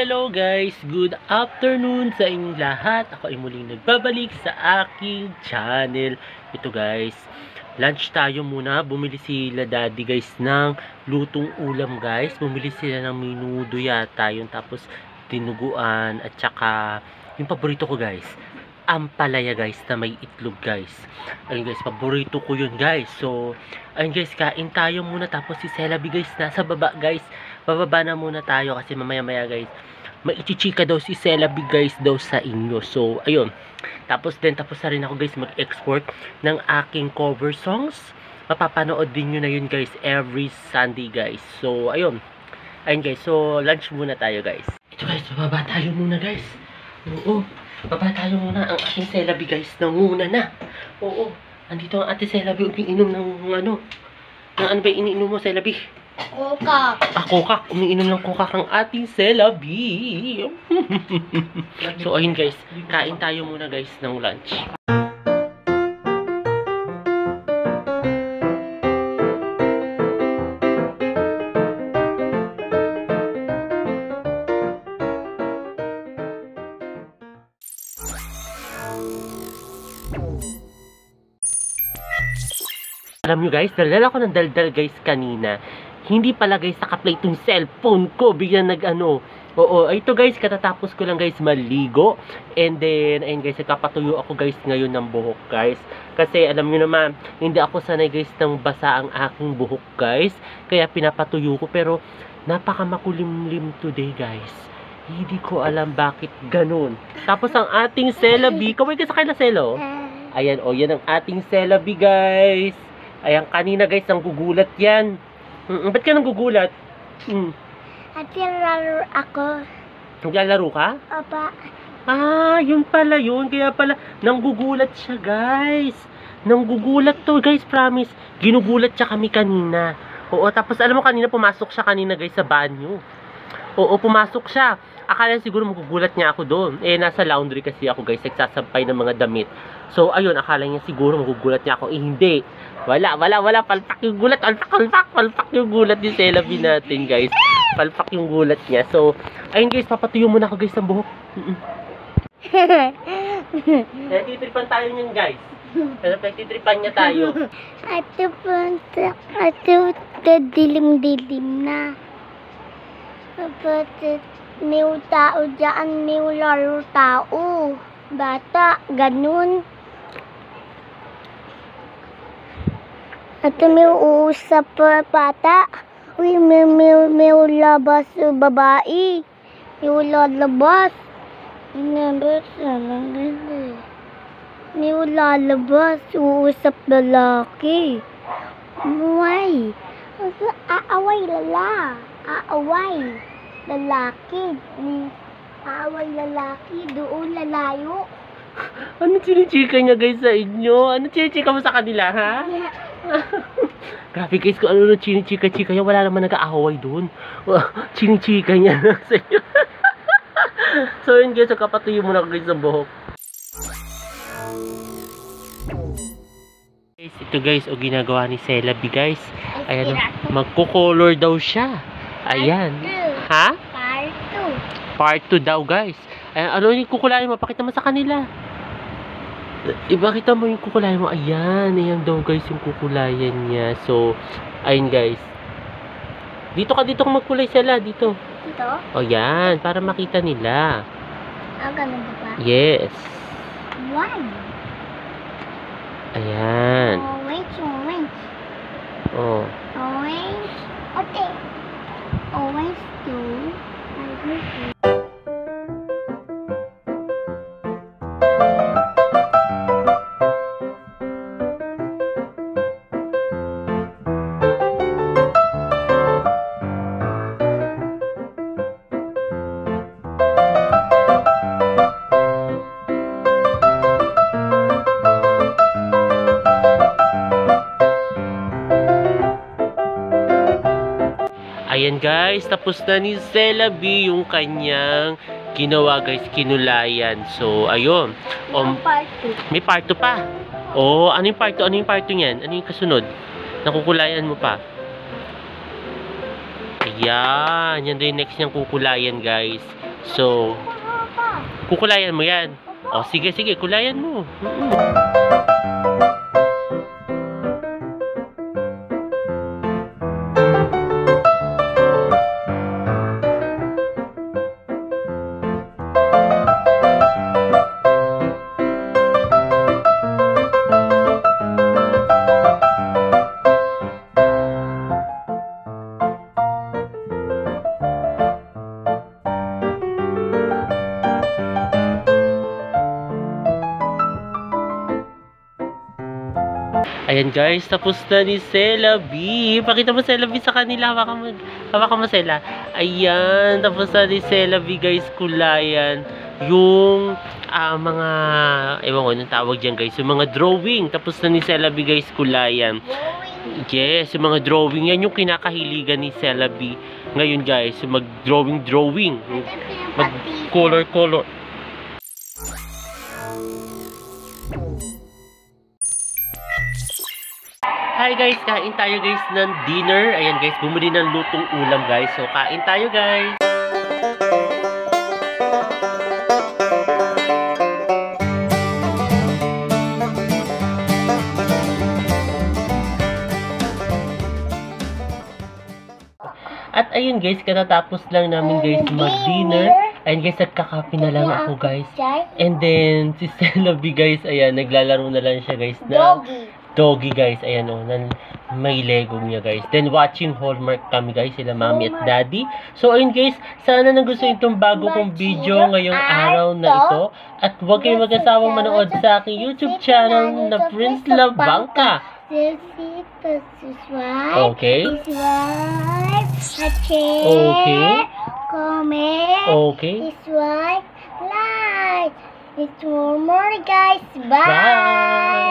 Hello guys! Good afternoon sa inyong lahat. Ako ay muling nagbabalik sa aking channel. Ito guys, lunch tayo muna. Bumili sila daddy guys ng lutong ulam guys. Bumili sila ng menudo yata yun. Tapos tinuguan at saka yung paborito ko guys, ampalaya guys na may itlog guys. Ayun guys, paborito ko yun guys. So, ayun guys, kain tayo muna. Tapos si Celabi guys, nasa baba guys. Bababa na muna tayo kasi mamaya-maya guys, maichichika daw si Celabi guys daw sa inyo. So, ayun. Tapos na rin ako guys mag-export ng aking cover songs. Mapapanood din nyo na yun guys every Sunday guys. So, ayun. Ayun guys, so lunch muna tayo guys. Ito guys, bababa tayo muna guys. Oo, baba tayo muna. Ang aking Celabi guys, nanguna na. Oo, andito ang ate Celabi umiinom ng ano. Ng ano ba iniinom mo Celabi? Coca. Coca. Umiinom ng Coca kang ating Celabi. So, ayun guys. Kain tayo muna guys ng lunch. Alam nyo guys, daldal ako ng daldal guys kanina. Hindi pala guys naka-play itong cellphone ko. Bigyan nag-ano. Oo, ito guys, katatapos ko lang guys maligo. And then, ayun guys, nagkapatuyo ako guys ngayon ng buhok guys. Kasi alam nyo naman, hindi ako sanay guys ng basa ang aking buhok guys. Kaya pinapatuyo ko. Pero, napaka-makulimlim today guys. Hindi ko alam bakit ganun. Tapos ang ating Celabi, kaway ka sa kay na Celo? Ayan, o, yan ang ating Celabi guys. Ayan, kanina guys, ang gugulat yan. Ba't ka nang gugulat? At laro ako. Naglalaro ka? Opa. Ah, yun pala yun. Kaya pala, nanggugulat siya guys. Nanggugulat to guys, promise. Ginugulat siya kami kanina. Oo, tapos alam mo kanina, pumasok siya kanina guys sa banyo. Oo, pumasok siya. Akala siguro magugulat niya ako doon. Eh, nasa laundry kasi ako guys, nagsasampay ng mga damit. So, ayun, akala niya siguro magugulat niya ako. Eh, hindi. Wala. Palpak yung gulat. Palpak yung gulat ni Celabi natin, guys. Palpak yung gulat niya. So, ayun guys, papatuyo muna ako guys ng buhok. Nagtitripan tayo niyan, guys. Nagtitripan niya tayo. Ito, dilim-dilim na. May tao dyan, may laro tao. Bata, ganun. At may uusap bata. Uy, may labas babae. May lalabas. May lalabas. Uusap lalaki. Uway. Aaway lala. Aaway lalaki. Aaway lalaki. Doon lalayo. Ano chinichika niya guys sa inyo? Ano chinichika mo sa kanila, ha? Grabe guys, kung ano chinichika-chika niya, wala naman nag-aaway doon. Chinichika niya sa inyo. So yun guys, kapatuyo muna guys ang buhok. Guys, ito guys, o ginagawa ni Celabi guys. Ayan, magko-color daw siya. Ayan. Ha? Part 2 daw guys. Ayan, ano yung kukulayan mo? Pakita mo sa kanila. Ipakita mo yung kukulayan mo. Ayan daw guys yung kukulayan niya. So, ayun guys. Dito ka magkulay sila. Dito. Dito? O yan, para makita nila. Ganun ba? Yes. Why? Ayan. Orange. Oh. Orange. Okay. Orange too. Ayan guys, tapos na ni Celabi yung kanyang ginawa guys, kinulayan. So, ayun. May part 2 pa. Oh, ano yung part 2? Ano yung part 2 niyan? Ano yung kasunod? Nakukulayan mo pa. Ayan. Yan din yung next niyang kukulayan, guys. So, kukulayan mo yan. O, sige, kulayan mo. Ayan guys, tapos na ni Sela B. Pakita mo Sela B sa kanila. Hawakan mo Sela. Ayan, tapos na ni Sela B guys, kulayan. Yung mga, ewan ko, anong tawag dyan guys. Yung mga drawing. Tapos na ni Sela B guys, kulayan. Yes, yung mga drawing. Yan yung kinakahiligan ni Sela B. Ngayon guys, yung mag-drawing. Mag-color. Hi guys, kain tayo guys ng dinner. Ayan guys, bumili ng lutong ulam guys. So, kain tayo guys. At ayun guys, katatapos lang namin guys mag-dinner. Ayun guys, nagkakape na lang ako guys. And then, si Sela B guys, ayan, naglalaro na lang siya guys na doggy guys, ayan o, may Lego niya guys. Then watching Hallmark kami guys, sila mami at daddy. So ayun guys, sana nagustuhan itong bago kong video ngayong araw na ito. At huwag kayong mag-asawang manood sa aking YouTube channel na Prince Love Bangka. Okay. Okay. Comment. Okay. Like. It's more guys. Bye. Bye.